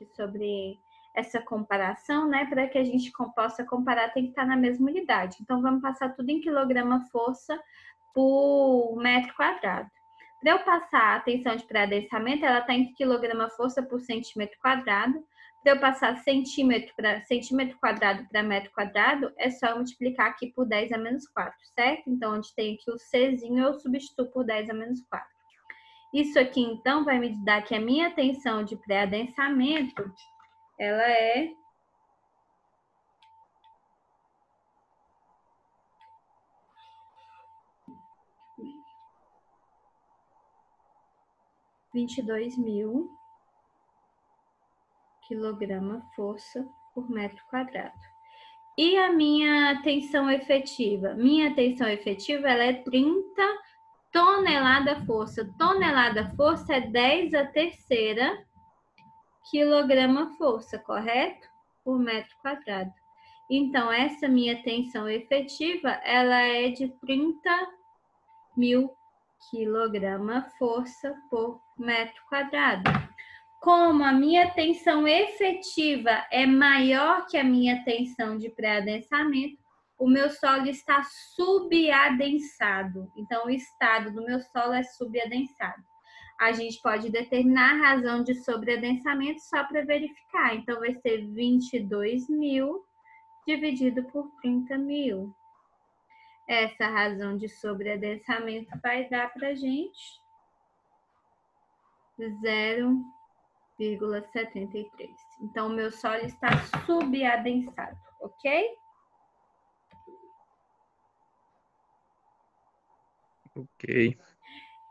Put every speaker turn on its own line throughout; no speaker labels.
aqui sobre essa comparação, né? Para que a gente possa comparar, tem que estar na mesma unidade. Então, vamos passar tudo em quilograma-força por metro quadrado. Para eu passar a tensão de pré-adensamento, ela está em quilograma-força por centímetro quadrado. Para eu passar centímetro quadrado para metro quadrado, é só eu multiplicar aqui por 10 a menos 4, certo? Então, onde tem aqui o Czinho, eu substituo por 10 a menos 4. Isso aqui, então, vai me dar que a minha tensão de pré-adensamento, ela é 22.000 quilograma-força por metro quadrado. E a minha tensão efetiva? Minha tensão efetiva, ela é 30 tonelada-força. Tonelada-força é 10 a terceira quilograma-força, correto? Por metro quadrado. Então, essa minha tensão efetiva, ela é de 30.000 quilograma-força por metro quadrado. Como a minha tensão efetiva é maior que a minha tensão de pré-adensamento, o meu solo está subadensado. Então, o estado do meu solo é subadensado. A gente pode determinar a razão de sobreadensamento só para verificar. Então, vai ser 22.000 dividido por 30.000. Essa razão de sobreadensamento vai dar para a gente 0,73. Então, o meu solo está subadensado, ok?
Ok.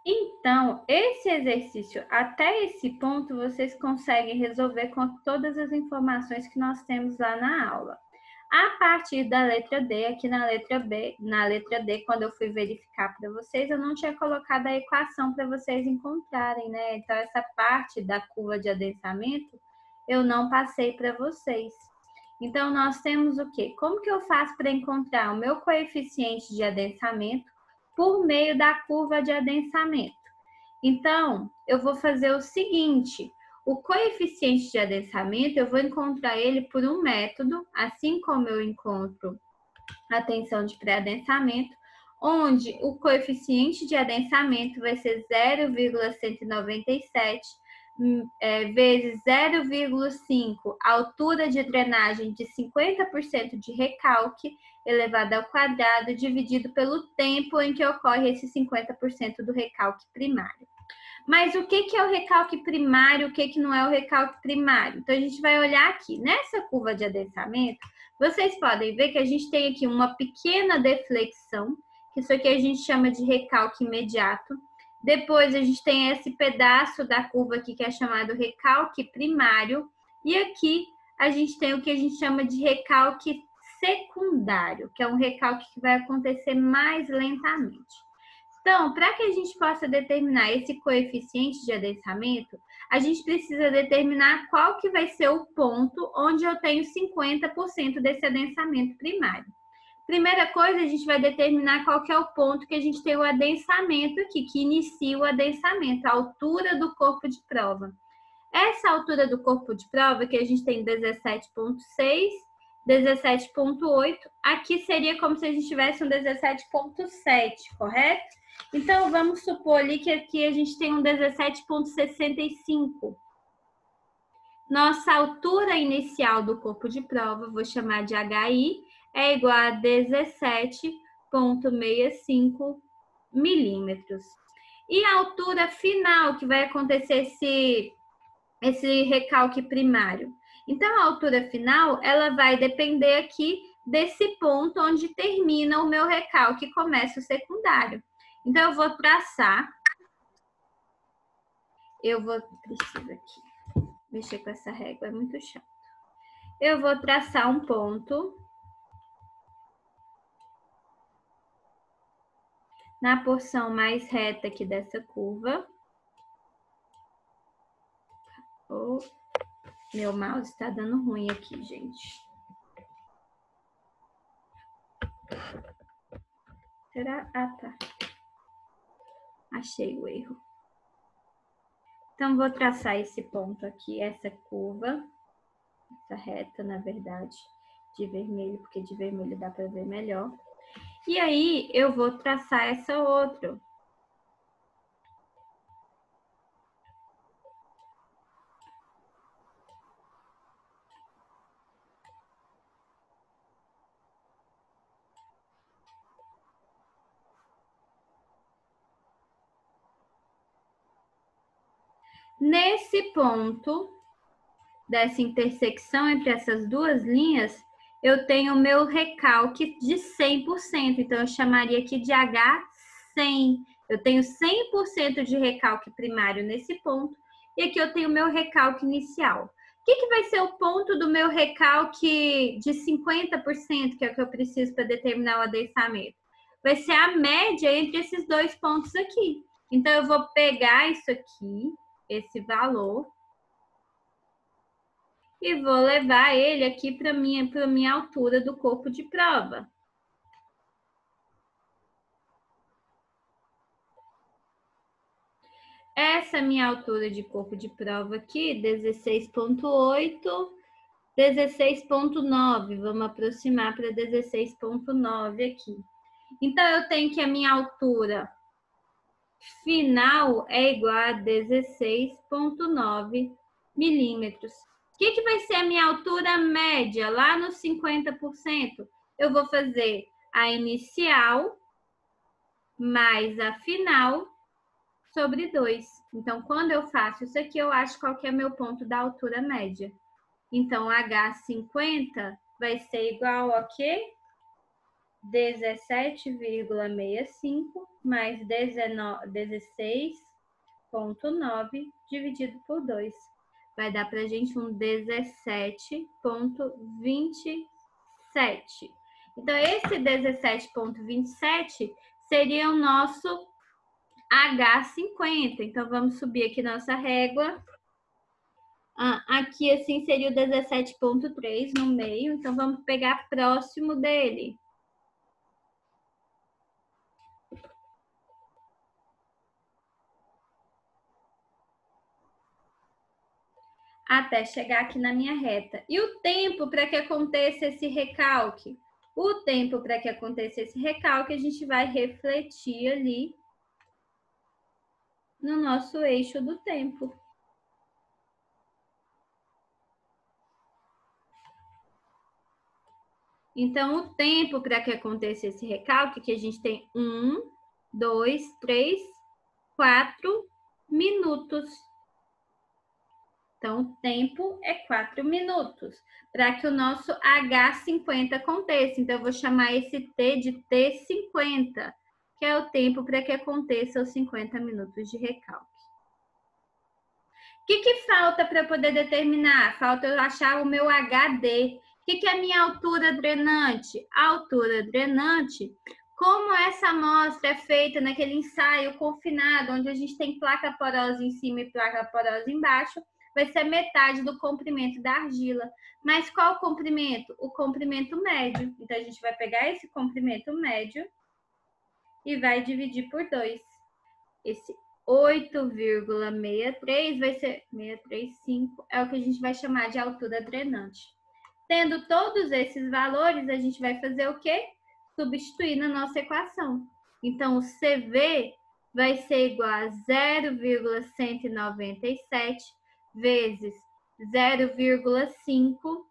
Então, esse exercício, até esse ponto, vocês conseguem resolver com todas as informações que nós temos lá na aula. A partir da letra D, aqui na letra D, quando eu fui verificar para vocês, eu não tinha colocado a equação para vocês encontrarem, né? Então, essa parte da curva de adensamento, eu não passei para vocês. Então, nós temos o quê? Como que eu faço para encontrar o meu coeficiente de adensamento por meio da curva de adensamento? Então, eu vou fazer o seguinte: o coeficiente de adensamento, eu vou encontrar ele por um método, assim como eu encontro a tensão de pré-adensamento, onde o coeficiente de adensamento vai ser 0,197 vezes 0,5, altura de drenagem de 50% de recalque, elevado ao quadrado, dividido pelo tempo em que ocorre esse 50% do recalque primário. Mas o que é o recalque primário, o que não é o recalque primário? Então, a gente vai olhar aqui. Nessa curva de adensamento, vocês podem ver que a gente tem aqui uma pequena deflexão, que isso aqui a gente chama de recalque imediato. Depois, a gente tem esse pedaço da curva aqui que é chamado recalque primário. E aqui, a gente tem o que a gente chama de recalque secundário, que é um recalque que vai acontecer mais lentamente. Então, para que a gente possa determinar esse coeficiente de adensamento, a gente precisa determinar qual que vai ser o ponto onde eu tenho 50% desse adensamento primário. Primeira coisa, a gente vai determinar qual que é o ponto que a gente tem o adensamento aqui, que inicia o adensamento, a altura do corpo de prova. Essa altura do corpo de prova, que a gente tem 17,6, 17,8, aqui seria como se a gente tivesse um 17,7, correto? Então, vamos supor ali que aqui a gente tem um 17,65. Nossa altura inicial do corpo de prova, vou chamar de HI, é igual a 17,65 milímetros. E a altura final, que vai acontecer esse recalque primário? Então, a altura final, ela vai depender aqui desse ponto onde termina o meu recalque e começa o secundário. Então, eu vou traçar. Preciso aqui mexer com essa régua, é muito chato. Eu vou traçar um ponto na porção mais reta aqui dessa curva. Oh, meu mouse está dando ruim aqui, gente. Será? Ah, tá. Achei o erro. Então, vou traçar esse ponto aqui, essa curva, essa reta, na verdade, de vermelho, porque de vermelho dá para ver melhor. E aí, eu vou traçar essa outra. Nesse ponto, dessa intersecção entre essas duas linhas, eu tenho o meu recalque de 100%. Então, eu chamaria aqui de H100. Eu tenho 100% de recalque primário nesse ponto. E aqui eu tenho o meu recalque inicial. O que vai ser o ponto do meu recalque de 50%, que é o que eu preciso para determinar o adensamento? Vai ser a média entre esses dois pontos aqui. Então, eu vou pegar isso aqui, esse valor, e vou levar ele aqui para minha altura do corpo de prova. Essa minha altura de corpo de prova aqui, 16,8, 16,9. Vamos aproximar para 16,9 aqui. Então, eu tenho que a minha altura final é igual a 16,9 milímetros. O que vai ser a minha altura média lá nos 50%? Eu vou fazer a inicial mais a final sobre 2. Então, quando eu faço isso aqui, eu acho qual que é meu ponto da altura média. Então, H50 vai ser igual a quê? 17,65 mais 16,9 dividido por 2. Vai dar para a gente um 17,27. Então, esse 17,27 seria o nosso H50. Então, vamos subir aqui nossa régua. Aqui, assim, seria o 17,3 no meio. Então, vamos pegar próximo dele. Até chegar aqui na minha reta. E o tempo para que aconteça esse recalque? O tempo para que aconteça esse recalque, a gente vai refletir ali no nosso eixo do tempo. Então, o tempo para que aconteça esse recalque, que a gente tem 1, 2, 3, 4 minutos. Então, o tempo é 4 minutos para que o nosso H50 aconteça. Então, eu vou chamar esse T de T50, que é o tempo para que aconteça os 50 minutos de recalque. O que falta para poder determinar? Falta eu achar o meu HD. O que é a minha altura drenante? A altura drenante, como essa amostra é feita naquele ensaio confinado, onde a gente tem placa porosa em cima e placa porosa embaixo, vai ser metade do comprimento da argila. Mas qual o comprimento? O comprimento médio. Então, a gente vai pegar esse comprimento médio e vai dividir por 2. Esse 8,63 vai ser 635, é o que a gente vai chamar de altura drenante. Tendo todos esses valores, a gente vai fazer o quê? Substituir na nossa equação. Então, o CV vai ser igual a 0,197 vezes 0,5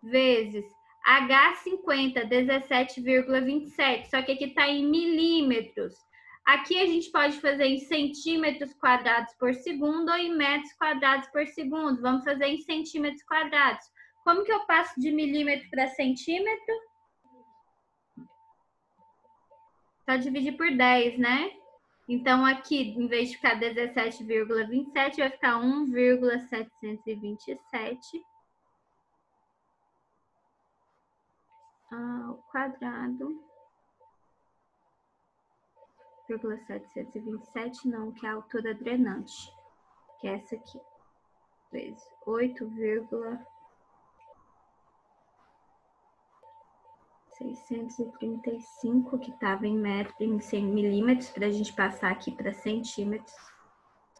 vezes H50, 17,27. Só que aqui está em milímetros. Aqui a gente pode fazer em centímetros quadrados por segundo ou em metros quadrados por segundo. Vamos fazer em centímetros quadrados. Como que eu passo de milímetro para centímetro? Só dividir por 10, né? Então, aqui, em vez de ficar 17,27, vai ficar 1,727 ao quadrado. 0,727, não, que é a altura drenante, que é essa aqui, vezes 8,635, que estava em metro, em 100 milímetros, para a gente passar aqui para centímetros.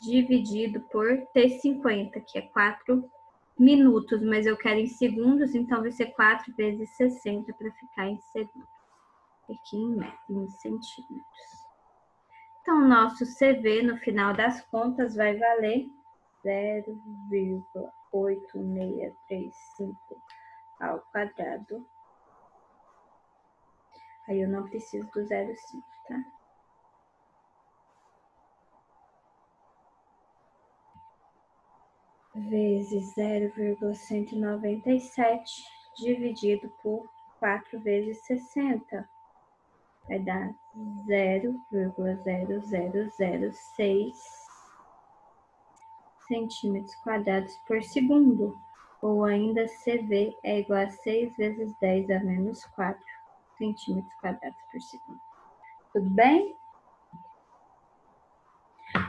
dividido por T50, que é 4 minutos, mas eu quero em segundos, então vai ser 4 vezes 60 para ficar em segundos. Aqui em centímetros. Então, o nosso CV, no final das contas, vai valer 0,8635 ao quadrado. Aí eu não preciso do 0,5, tá? Vezes 0,197 dividido por 4 vezes 60. Vai dar 0,0006 centímetros quadrados por segundo. Ou ainda CV é igual a 6 vezes 10 a menos 4 centímetros quadrados por segundo. Tudo bem?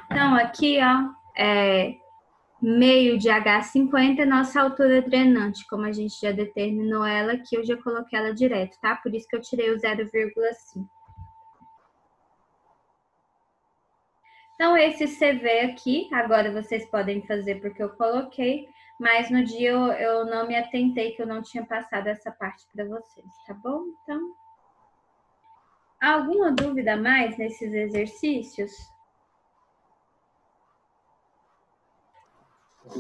Então, aqui, ó, meio de H50 é nossa altura drenante. Como a gente já determinou ela aqui, eu já coloquei ela direto, tá? Por isso que eu tirei o 0,5. Então, esse CV aqui, agora vocês podem fazer porque eu coloquei, mas no dia eu não me atentei que eu não tinha passado essa parte para vocês, tá bom? Então, alguma dúvida a mais nesses exercícios?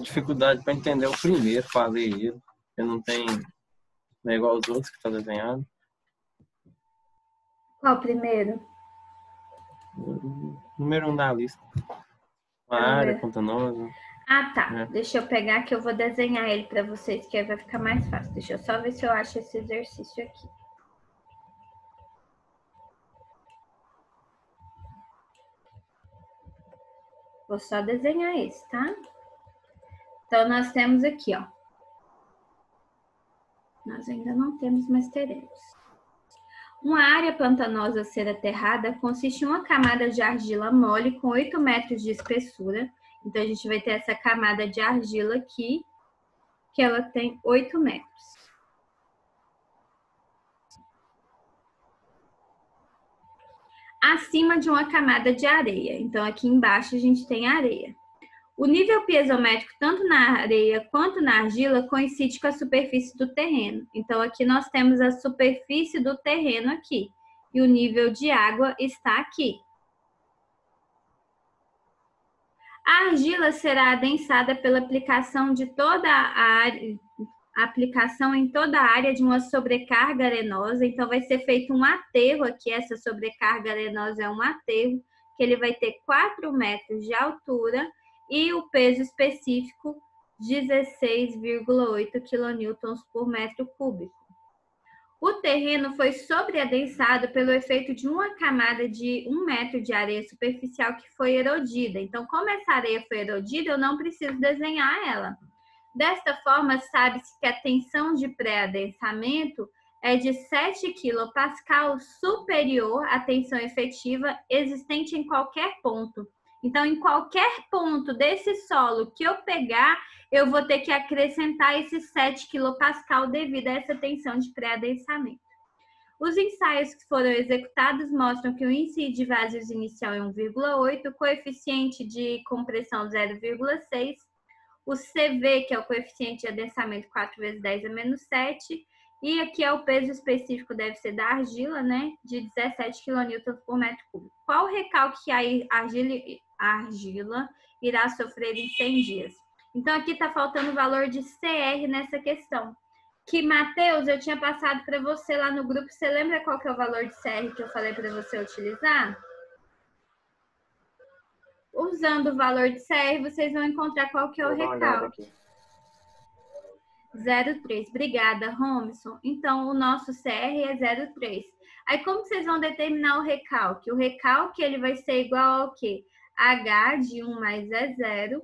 Dificuldade para entender o primeiro, falei ele. Eu não tenho, não é igual aos outros que tá desenhado.
Qual primeiro?
Número 1 da lista. A área pantanosa.
Ah, tá. Deixa eu pegar que eu vou desenhar ele para vocês, que aí vai ficar mais fácil. Deixa eu só ver se eu acho esse exercício aqui. Vou só desenhar esse, tá? Então, nós temos aqui, ó. Nós ainda não temos, mas teremos. Uma área pantanosa a ser aterrada consiste em uma camada de argila mole com 8 metros de espessura. Então, a gente vai ter essa camada de argila aqui, que ela tem 8 metros. Acima de uma camada de areia. Então, aqui embaixo a gente tem areia. O nível piezométrico, tanto na areia quanto na argila, coincide com a superfície do terreno. Então, aqui nós temos a superfície do terreno aqui. E o nível de água está aqui. A argila será adensada pela aplicação de toda a área, aplicação em toda a área de uma sobrecarga arenosa. Então, vai ser feito um aterro aqui. Essa sobrecarga arenosa é um aterro, que ele vai ter 4 metros de altura e o peso específico 16,8 kN por metro cúbico. O terreno foi sobreadensado pelo efeito de uma camada de 1 metro de areia superficial que foi erodida. Então, como essa areia foi erodida, eu não preciso desenhar ela. Desta forma, sabe-se que a tensão de pré-adensamento é de 7 kPa superior à tensão efetiva existente em qualquer ponto. Então, em qualquer ponto desse solo que eu pegar, eu vou ter que acrescentar esses 7 kPa devido a essa tensão de pré-adensamento. Os ensaios que foram executados mostram que o índice de vazios inicial é 1,8, o coeficiente de compressão 0,6, o CV, que é o coeficiente de adensamento 4 vezes 10 a menos 7, e aqui é o peso específico, deve ser da argila, né, de 17 kN por metro cúbico. Qual o recalque que a argila irá sofrer em 100 dias? Então, aqui está faltando o valor de CR nessa questão. Que, Matheus, eu tinha passado para você lá no grupo. Você lembra qual que é o valor de CR que eu falei para você utilizar? Usando o valor de CR, vocês vão encontrar qual que é o recalque. 0,3. Obrigada, Romson. Então, o nosso CR é 0,3. Aí, como vocês vão determinar o recalque? O recalque ele vai ser igual ao quê? H de 1 mais E0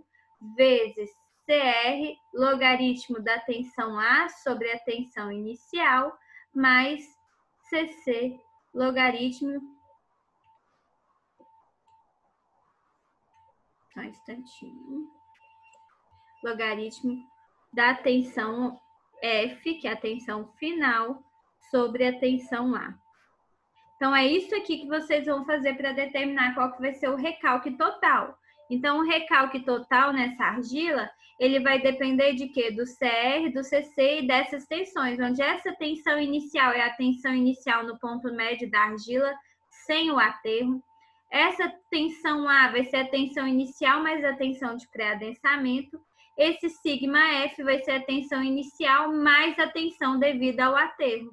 vezes CR, logaritmo da tensão A sobre a tensão inicial, mais CC, logaritmo... Só um instantinho. Logaritmo da tensão F, que é a tensão final, sobre a tensão A. Então, é isso aqui que vocês vão fazer para determinar qual que vai ser o recalque total. Então, o recalque total nessa argila, ele vai depender de quê? Do CR, do CC e dessas tensões, onde essa tensão inicial é a tensão inicial no ponto médio da argila, sem o aterro. Essa tensão A vai ser a tensão inicial mais a tensão de pré-adensamento. Esse sigma F vai ser a tensão inicial mais a tensão devida ao aterro.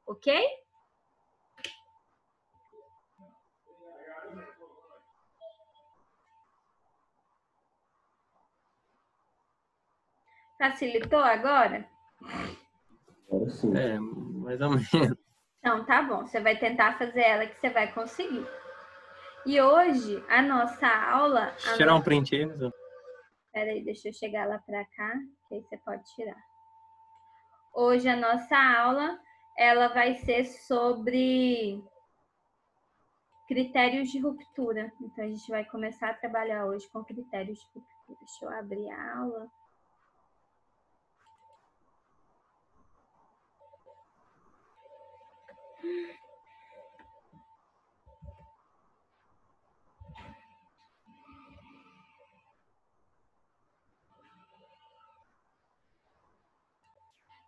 Ok? Facilitou agora?
Sim. É, mais ou menos.
Então, tá bom. Você vai tentar fazer ela que você vai conseguir. E hoje, a nossa aula...
Deixa eu tirar um print aí, Zé.
Espera aí, deixa eu chegar lá para cá, que aí você pode tirar. Hoje, a nossa aula, ela vai ser sobre critérios de ruptura. Então, a gente vai começar a trabalhar hoje com critérios de ruptura. Deixa eu abrir a aula.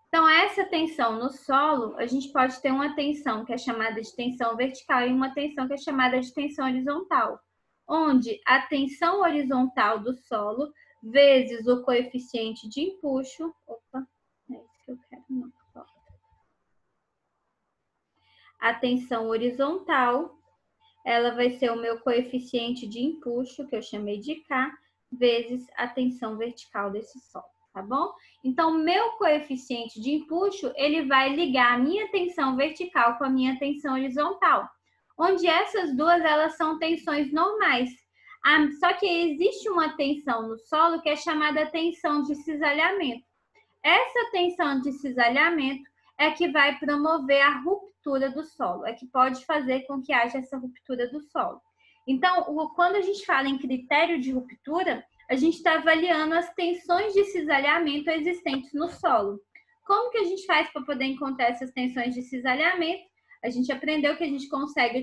Então, essa tensão no solo, a gente pode ter uma tensão que é chamada de tensão vertical e uma tensão que é chamada de tensão horizontal, onde a tensão horizontal do solo vezes o coeficiente de empuxo... Opa, é isso que eu quero, não. A tensão horizontal, ela vai ser o meu coeficiente de empuxo, que eu chamei de K, vezes a tensão vertical desse solo, tá bom? Então, meu coeficiente de empuxo, ele vai ligar a minha tensão vertical com a minha tensão horizontal, onde essas duas, elas são tensões normais. Só que existe uma tensão no solo que é chamada tensão de cisalhamento. Essa tensão de cisalhamento é que vai promover a ruptura do solo, é que pode fazer com que haja essa ruptura do solo. Então, quando a gente fala em critério de ruptura, a gente está avaliando as tensões de cisalhamento existentes no solo. Como que a gente faz para poder encontrar essas tensões de cisalhamento? A gente aprendeu que a gente consegue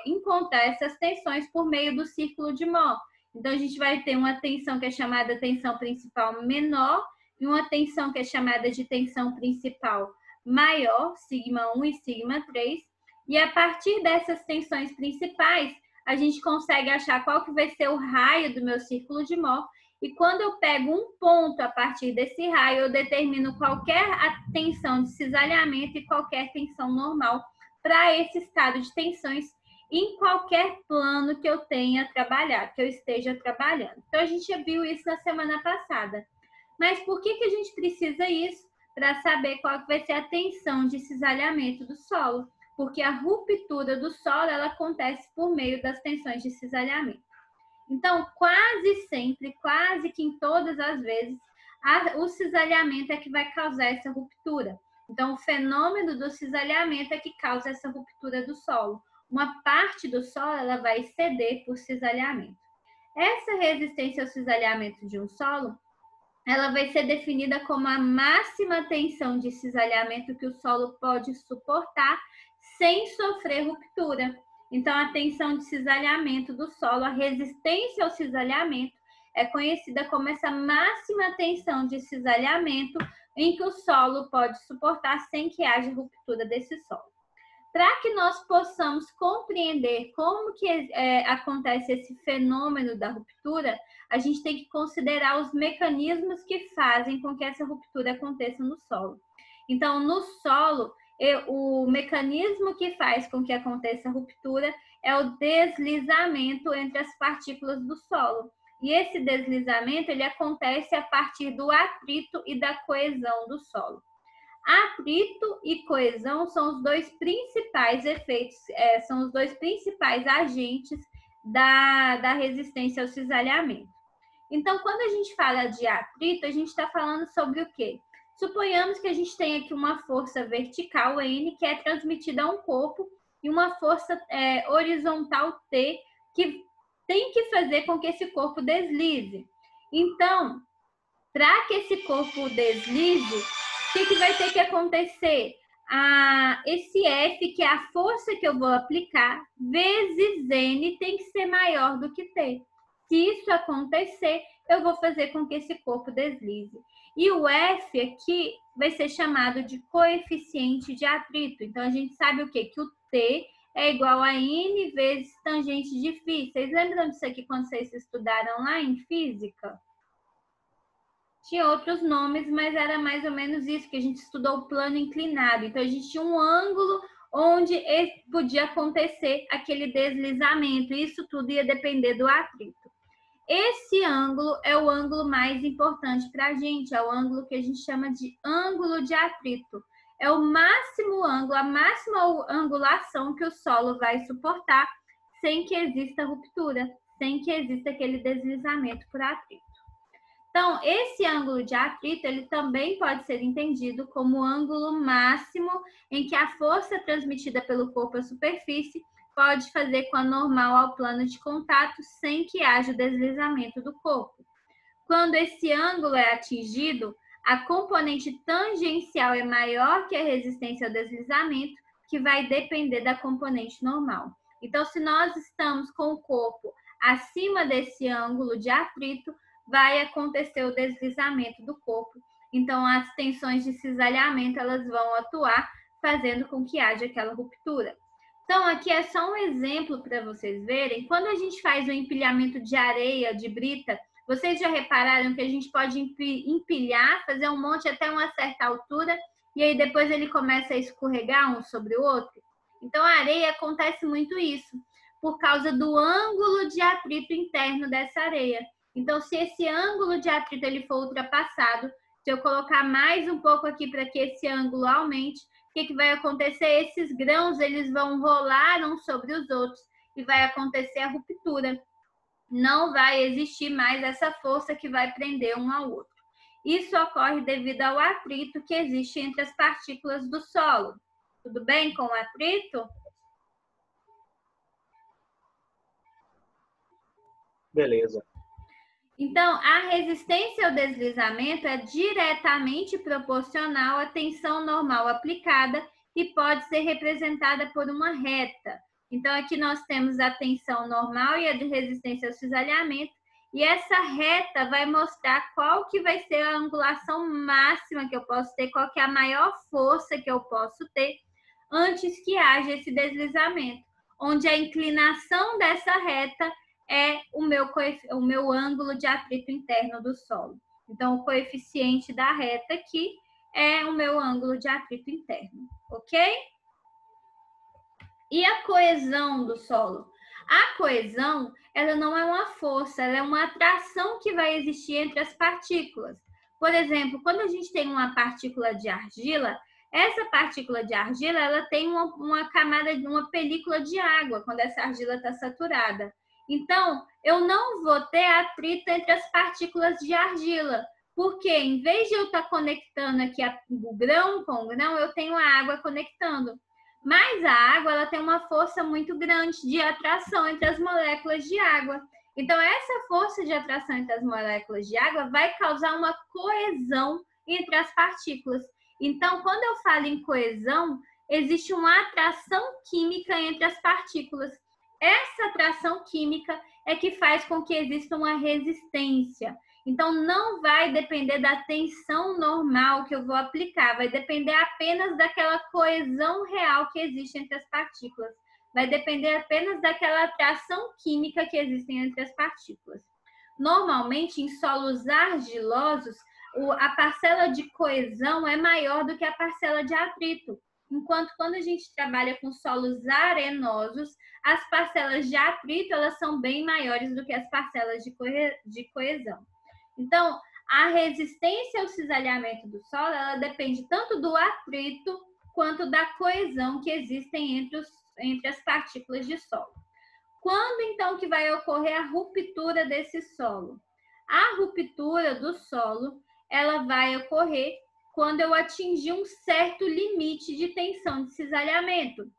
encontrar essas tensões por meio do círculo de Mohr. Então, a gente vai ter uma tensão que é chamada tensão principal menor e uma tensão que é chamada de tensão principal maior, sigma 1 e sigma 3, e a partir dessas tensões principais, a gente consegue achar qual que vai ser o raio do meu círculo de Mohr, e quando eu pego um ponto a partir desse raio, eu determino qualquer tensão de cisalhamento e qualquer tensão normal para esse estado de tensões em qualquer plano que eu tenha trabalhado, que eu esteja trabalhando. Então, a gente já viu isso na semana passada. Mas por que a gente precisa isso? Para saber qual vai ser a tensão de cisalhamento do solo, porque a ruptura do solo, ela acontece por meio das tensões de cisalhamento. Então, quase sempre, quase que em todas as vezes, o cisalhamento é que vai causar essa ruptura. Então, o fenômeno do cisalhamento é que causa essa ruptura do solo. Uma parte do solo, ela vai ceder por cisalhamento. Essa resistência ao cisalhamento de um solo, ela vai ser definida como a máxima tensão de cisalhamento que o solo pode suportar sem sofrer ruptura. Então, a tensão de cisalhamento do solo, a resistência ao cisalhamento, é conhecida como essa máxima tensão de cisalhamento em que o solo pode suportar sem que haja ruptura desse solo. Para que nós possamos compreender como que acontece esse fenômeno da ruptura, a gente tem que considerar os mecanismos que fazem com que essa ruptura aconteça no solo. Então, no solo, o mecanismo que faz com que aconteça a ruptura é o deslizamento entre as partículas do solo. E esse deslizamento, ele acontece a partir do atrito e da coesão do solo. Atrito e coesão são os dois principais efeitos, são os dois principais agentes da resistência ao cisalhamento. Então, quando a gente fala de atrito, a gente está falando sobre o quê? Suponhamos que a gente tem aqui uma força vertical, N, que é transmitida a um corpo, e uma força horizontal, T, que tem que fazer com que esse corpo deslize. Então, para que esse corpo deslize, o que vai ter que acontecer? Esse F, que é a força que eu vou aplicar, vezes N, tem que ser maior do que T. Se isso acontecer, eu vou fazer com que esse corpo deslize. E o F aqui vai ser chamado de coeficiente de atrito. Então, a gente sabe o quê? Que o T é igual a N vezes tangente de φ. Vocês lembram disso aqui quando vocês estudaram lá em física? Tinha outros nomes, mas era mais ou menos isso, que a gente estudou o plano inclinado. Então, a gente tinha um ângulo onde podia acontecer aquele deslizamento. Isso tudo ia depender do atrito. Esse ângulo é o ângulo mais importante para a gente, é o ângulo que a gente chama de ângulo de atrito. É o máximo ângulo, a máxima angulação que o solo vai suportar sem que exista ruptura, sem que exista aquele deslizamento por atrito. Então, esse ângulo de atrito, ele também pode ser entendido como o ângulo máximo em que a força transmitida pelo corpo à superfície pode fazer com a normal ao plano de contato sem que haja o deslizamento do corpo. Quando esse ângulo é atingido, a componente tangencial é maior que a resistência ao deslizamento, que vai depender da componente normal. Então, se nós estamos com o corpo acima desse ângulo de atrito, vai acontecer o deslizamento do corpo. Então, as tensões de cisalhamento, elas vão atuar, fazendo com que haja aquela ruptura. Então, aqui é só um exemplo para vocês verem. Quando a gente faz o empilhamento de areia, de brita, vocês já repararam que a gente pode empilhar, fazer um monte até uma certa altura, e aí depois ele começa a escorregar um sobre o outro? Então, a areia acontece muito isso, por causa do ângulo de atrito interno dessa areia. Então, se esse ângulo de atrito ele for ultrapassado, se eu colocar mais um pouco aqui para que esse ângulo aumente, o que vai acontecer? Esses grãos eles vão rolar uns sobre os outros e vai acontecer a ruptura. Não vai existir mais essa força que vai prender um ao outro. Isso ocorre devido ao atrito que existe entre as partículas do solo. Tudo bem com o atrito?
Beleza.
Então, a resistência ao deslizamento é diretamente proporcional à tensão normal aplicada e pode ser representada por uma reta. Então, aqui nós temos a tensão normal e a de resistência ao cisalhamento, e essa reta vai mostrar qual que vai ser a angulação máxima que eu posso ter, qual que é a maior força que eu posso ter antes que haja esse deslizamento, onde a inclinação dessa reta é o meu ângulo de atrito interno do solo. Então, o coeficiente da reta aqui é o meu ângulo de atrito interno, ok? E a coesão do solo? A coesão, ela não é uma força, ela é uma atração que vai existir entre as partículas. Por exemplo, quando a gente tem uma partícula de argila, essa partícula de argila, ela tem uma camada, uma película de água, quando essa argila está saturada. Então, eu não vou ter atrito entre as partículas de argila, porque em vez de eu estar conectando aqui o grão com o grão, eu tenho a água conectando. Mas a água ela tem uma força muito grande de atração entre as moléculas de água. Então, essa força de atração entre as moléculas de água vai causar uma coesão entre as partículas. Então, quando eu falo em coesão, existe uma atração química entre as partículas. Essa atração química é que faz com que exista uma resistência. Então, não vai depender da tensão normal que eu vou aplicar, vai depender apenas daquela coesão real que existe entre as partículas. Vai depender apenas daquela atração química que existe entre as partículas. Normalmente, em solos argilosos, a parcela de coesão é maior do que a parcela de atrito. Enquanto quando a gente trabalha com solos arenosos, as parcelas de atrito elas são bem maiores do que as parcelas de coesão. Então, a resistência ao cisalhamento do solo, ela depende tanto do atrito quanto da coesão que existem entre as partículas de solo. Quando, então, que vai ocorrer a ruptura desse solo? A ruptura do solo, ela vai ocorrer quando eu atingir um certo limite de tensão de cisalhamento.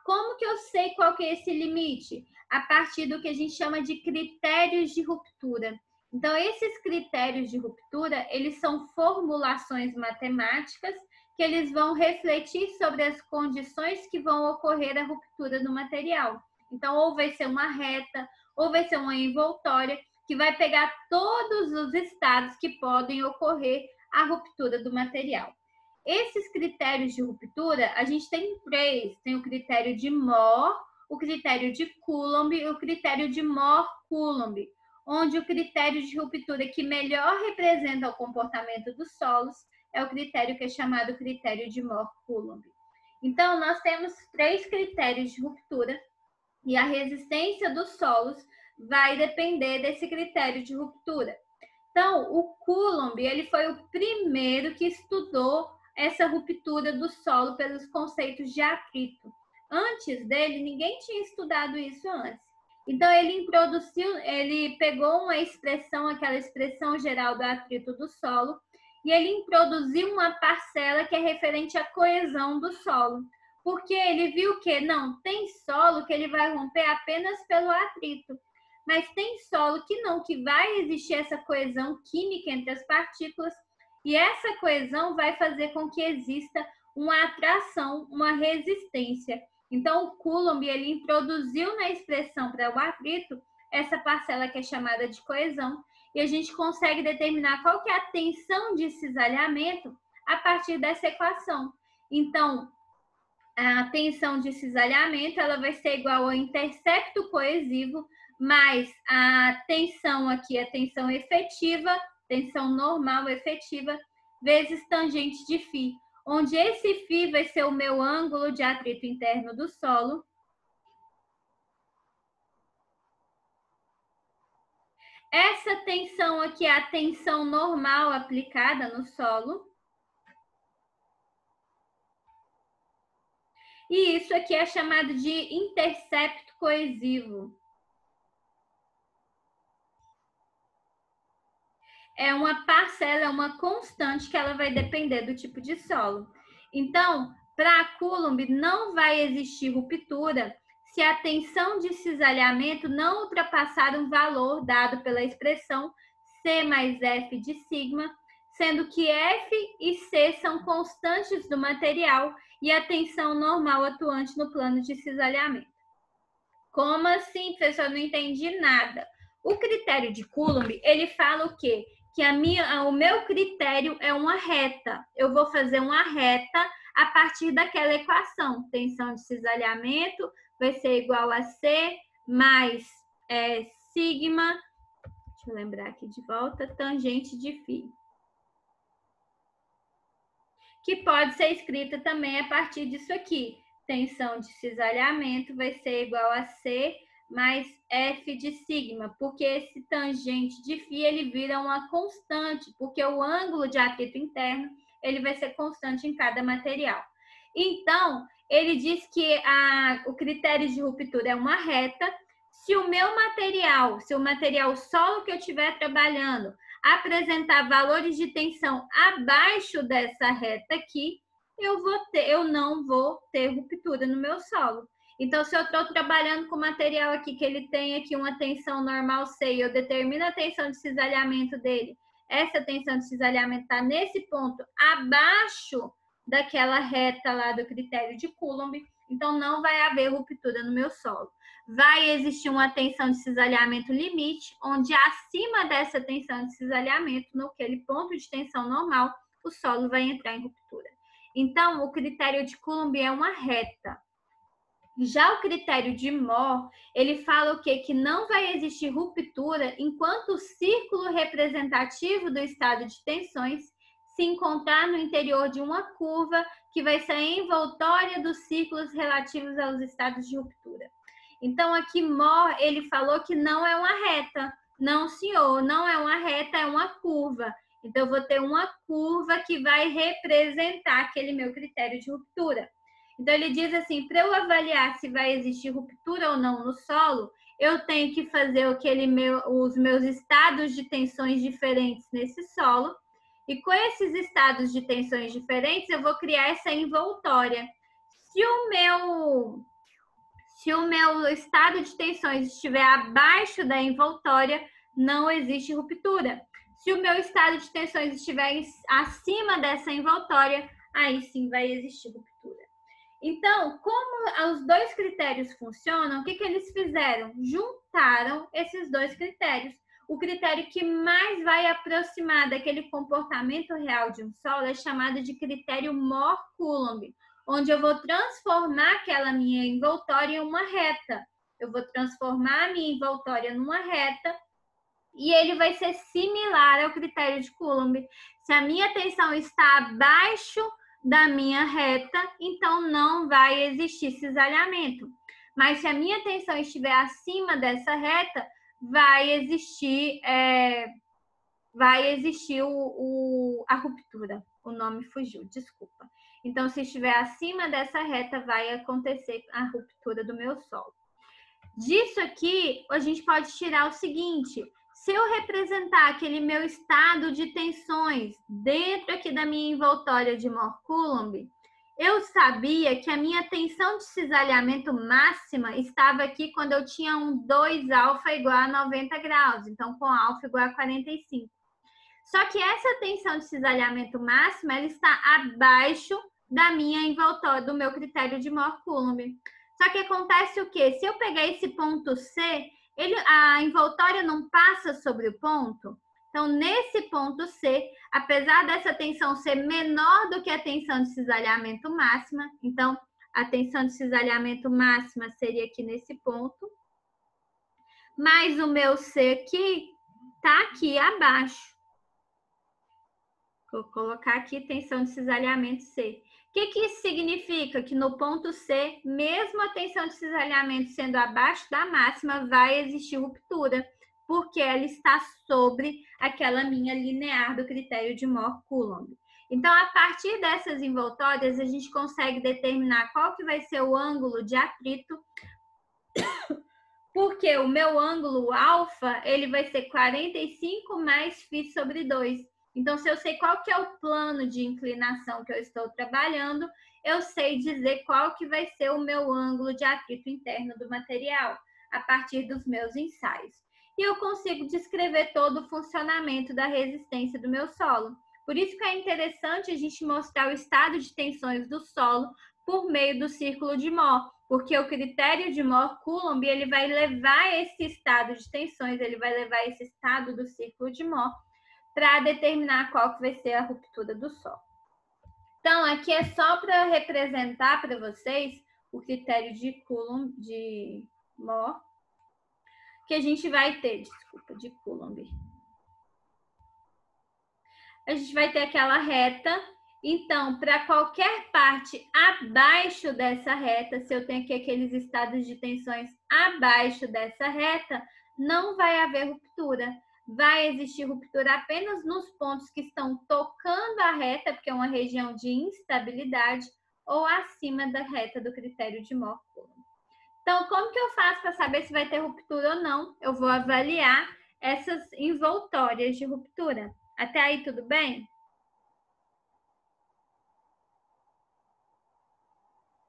Como que eu sei qual que é esse limite? A partir do que a gente chama de critérios de ruptura. Então, esses critérios de ruptura, eles são formulações matemáticas que eles vão refletir sobre as condições que vão ocorrer a ruptura do material. Então, ou vai ser uma reta, ou vai ser uma envoltória, que vai pegar todos os estados que podem ocorrer a ruptura do material. Esses critérios de ruptura, a gente tem 3. Tem o critério de Mohr, o critério de Coulomb e o critério de Mohr-Coulomb, onde o critério de ruptura que melhor representa o comportamento dos solos é o critério que é chamado critério de Mohr-Coulomb. Então, nós temos 3 critérios de ruptura e a resistência dos solos vai depender desse critério de ruptura. Então, o Coulomb, ele foi o primeiro que estudou essa ruptura do solo pelos conceitos de atrito. Antes dele, ninguém tinha estudado isso antes. Então, ele pegou uma expressão, aquela expressão geral do atrito do solo, e ele introduziu uma parcela que é referente à coesão do solo. Porque ele viu que não tem solo que ele vai romper apenas pelo atrito. Mas tem solo que não, que vai existir essa coesão química entre as partículas, e essa coesão vai fazer com que exista uma atração, uma resistência. Então, o Coulomb, ele introduziu na expressão para o atrito essa parcela que é chamada de coesão, e a gente consegue determinar qual que é a tensão de cisalhamento a partir dessa equação. Então, a tensão de cisalhamento ela vai ser igual ao intercepto coesivo mais a tensão aqui, a tensão efetiva, tensão normal efetiva, vezes tangente de φ, onde esse φ vai ser o meu ângulo de atrito interno do solo. Essa tensão aqui é a tensão normal aplicada no solo. E isso aqui é chamado de intercepto coesivo. É uma parcela, é uma constante que ela vai depender do tipo de solo. Então, para Coulomb, não vai existir ruptura se a tensão de cisalhamento não ultrapassar um valor dado pela expressão C mais F de sigma, sendo que F e C são constantes do material e a tensão normal atuante no plano de cisalhamento. Como assim, professor? Eu não entendi nada. O critério de Coulomb, ele fala o quê? Que o meu critério é uma reta. Eu vou fazer uma reta a partir daquela equação. Tensão de cisalhamento vai ser igual a C mais sigma, deixa eu lembrar aqui de volta, tangente de φ. Que pode ser escrita também a partir disso aqui. Tensão de cisalhamento vai ser igual a C mais F de sigma, porque esse tangente de φ ele vira uma constante, porque o ângulo de atrito interno ele vai ser constante em cada material. Então, ele diz que o critério de ruptura é uma reta. Se o meu material, se o material solo que eu estiver trabalhando apresentar valores de tensão abaixo dessa reta aqui, eu não vou ter ruptura no meu solo. Então, se eu estou trabalhando com material aqui que ele tem aqui uma tensão normal C e eu determino a tensão de cisalhamento dele, essa tensão de cisalhamento está nesse ponto abaixo daquela reta lá do critério de Coulomb, então não vai haver ruptura no meu solo. Vai existir uma tensão de cisalhamento limite, onde acima dessa tensão de cisalhamento, naquele ponto de tensão normal, o solo vai entrar em ruptura. Então, o critério de Coulomb é uma reta. Já o critério de Mohr, ele fala o quê? Que não vai existir ruptura enquanto o círculo representativo do estado de tensões se encontrar no interior de uma curva que vai ser a envoltória dos círculos relativos aos estados de ruptura. Então, aqui Mohr, ele falou que não é uma reta. Não, senhor, não é uma reta, é uma curva. Então, eu vou ter uma curva que vai representar aquele meu critério de ruptura. Então, ele diz assim, para eu avaliar se vai existir ruptura ou não no solo, eu tenho que fazer os meus estados de tensões diferentes nesse solo, e com esses estados de tensões diferentes, eu vou criar essa envoltória. Se o meu estado de tensões estiver abaixo da envoltória, não existe ruptura. Se o meu estado de tensões estiver acima dessa envoltória, aí sim vai existir ruptura. Então, como os dois critérios funcionam, o que eles fizeram? Juntaram esses dois critérios. o critério que mais vai aproximar daquele comportamento real de um solo é chamado de critério Mohr-Coulomb, onde eu vou transformar aquela minha envoltória em uma reta. Eu vou transformar a minha envoltória numa reta e ele vai ser similar ao critério de Coulomb. Se a minha tensão está abaixo da minha reta, então não vai existir cisalhamento. Mas se a minha tensão estiver acima dessa reta, vai existir a ruptura. O nome fugiu, desculpa. Então, se estiver acima dessa reta, vai acontecer a ruptura do meu solo. Disso aqui, a gente pode tirar o seguinte: se eu representar aquele meu estado de tensões dentro aqui da minha envoltória de Mohr-Coulomb, eu sabia que a minha tensão de cisalhamento máxima estava aqui quando eu tinha um 2α igual a 90 graus, então com α igual a 45. Só que essa tensão de cisalhamento máxima, ela está abaixo da minha envoltória, do meu critério de Mohr-Coulomb. Só que acontece o quê? Se eu pegar esse ponto C, a envoltória não passa sobre o ponto. Então, nesse ponto C, apesar dessa tensão ser menor do que a tensão de cisalhamento máxima, então, a tensão de cisalhamento máxima seria aqui nesse ponto, mas o meu C aqui está aqui abaixo. Vou colocar aqui tensão de cisalhamento C. O que isso significa? Que no ponto C, mesmo a tensão de cisalhamento sendo abaixo da máxima, vai existir ruptura, porque ela está sobre aquela minha linear do critério de Mohr-Coulomb. Então, a partir dessas envoltórias, a gente consegue determinar qual que vai ser o ângulo de atrito, porque o meu ângulo alfa, ele vai ser 45 mais φ sobre 2. Então, se eu sei qual que é o plano de inclinação que eu estou trabalhando, eu sei dizer qual que vai ser o meu ângulo de atrito interno do material, a partir dos meus ensaios. E eu consigo descrever todo o funcionamento da resistência do meu solo. Por isso que é interessante a gente mostrar o estado de tensões do solo por meio do círculo de Mohr, porque o critério de Mohr-Coulomb, ele vai levar esse estado de tensões, ele vai levar esse estado do círculo de Mohr para determinar qual que vai ser a ruptura do solo. Então, aqui é só para representar para vocês o critério de Coulomb, de Mohr, que a gente vai ter, de Coulomb. A gente vai ter aquela reta. Então, para qualquer parte abaixo dessa reta, se eu tenho aqui aqueles estados de tensões abaixo dessa reta, não vai haver ruptura. Vai existir ruptura apenas nos pontos que estão tocando a reta, porque é uma região de instabilidade, ou acima da reta do critério de Mohr-Coulomb. Então, como que eu faço para saber se vai ter ruptura ou não? Eu vou avaliar essas envoltórias de ruptura. Até aí, tudo bem?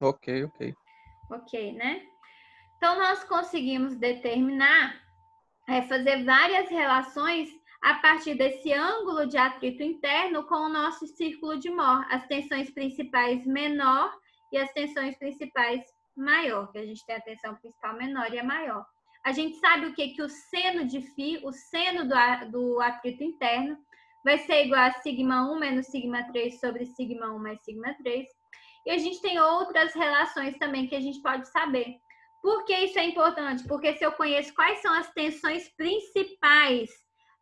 Ok.
Ok, né? Então, nós conseguimos determinar, fazer várias relações a partir desse ângulo de atrito interno com o nosso círculo de Mohr. As tensões principais menor e as tensões principais maior, que a gente tem a tensão principal menor e a maior. A gente sabe o que o seno de φ, o seno do atrito interno, vai ser igual a σ1 menos σ3 sobre σ1 mais σ3. E a gente tem outras relações também que a gente pode saber. Por que isso é importante? Porque se eu conheço quais são as tensões principais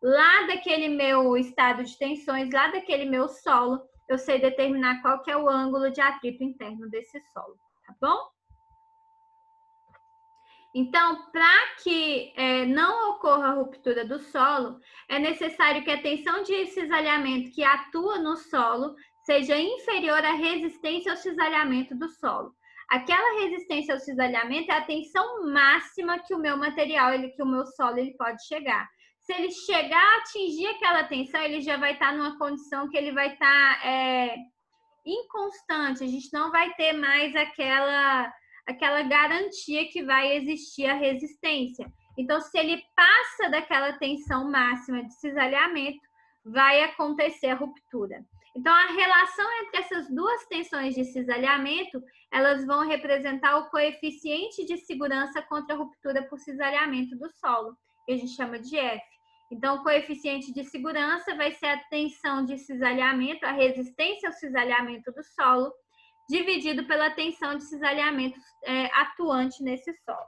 lá daquele meu estado de tensões, lá daquele meu solo, eu sei determinar qual que é o ângulo de atrito interno desse solo, tá bom? Então, para que não ocorra a ruptura do solo, é necessário que a tensão de cisalhamento que atua no solo seja inferior à resistência ao cisalhamento do solo. Aquela resistência ao cisalhamento é a tensão máxima que o meu material, que o meu solo, ele pode chegar. Se ele chegar a atingir aquela tensão, ele já vai estar numa condição que ele vai estar inconstante. A gente não vai ter mais aquela garantia que vai existir a resistência. Então, se ele passa daquela tensão máxima de cisalhamento, vai acontecer a ruptura. Então, a relação entre essas duas tensões de cisalhamento, elas vão representar o coeficiente de segurança contra a ruptura por cisalhamento do solo, que a gente chama de F. Então, o coeficiente de segurança vai ser a tensão de cisalhamento, a resistência ao cisalhamento do solo, dividido pela tensão de cisalhamento atuante nesse solo.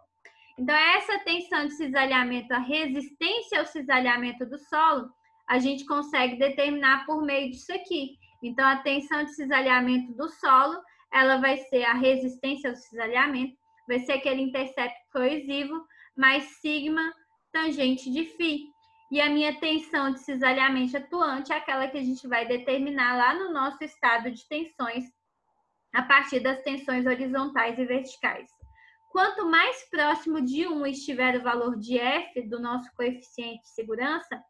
Então, essa tensão de cisalhamento, a resistência ao cisalhamento do solo, a gente consegue determinar por meio disso aqui. Então, a tensão de cisalhamento do solo, ela vai ser a resistência ao cisalhamento, vai ser aquele intercepto coesivo, mais sigma tangente de φ. E a minha tensão de cisalhamento atuante é aquela que a gente vai determinar lá no nosso estado de tensões, a partir das tensões horizontais e verticais. Quanto mais próximo de 1 estiver o valor de F do nosso coeficiente de segurança,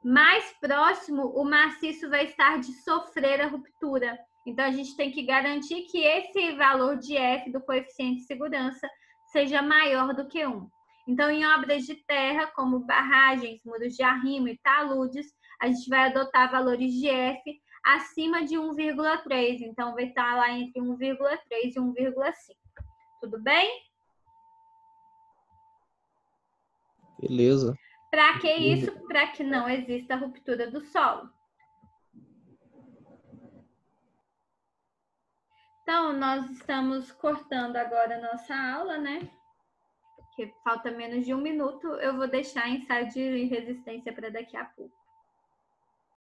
mais próximo o maciço vai estar de sofrer a ruptura. Então, a gente tem que garantir que esse valor de F do coeficiente de segurança seja maior do que 1. Então, em obras de terra, como barragens, muros de arrimo e taludes, a gente vai adotar valores de F acima de 1,3. Então, vai estar lá entre 1,3 e 1,5. Tudo bem?
Beleza.
Para que isso? Para que não exista ruptura do solo. Então, nós estamos cortando agora a nossa aula, né? Porque falta menos de 1 minuto. Eu vou deixar ensaio de resistência para daqui a pouco.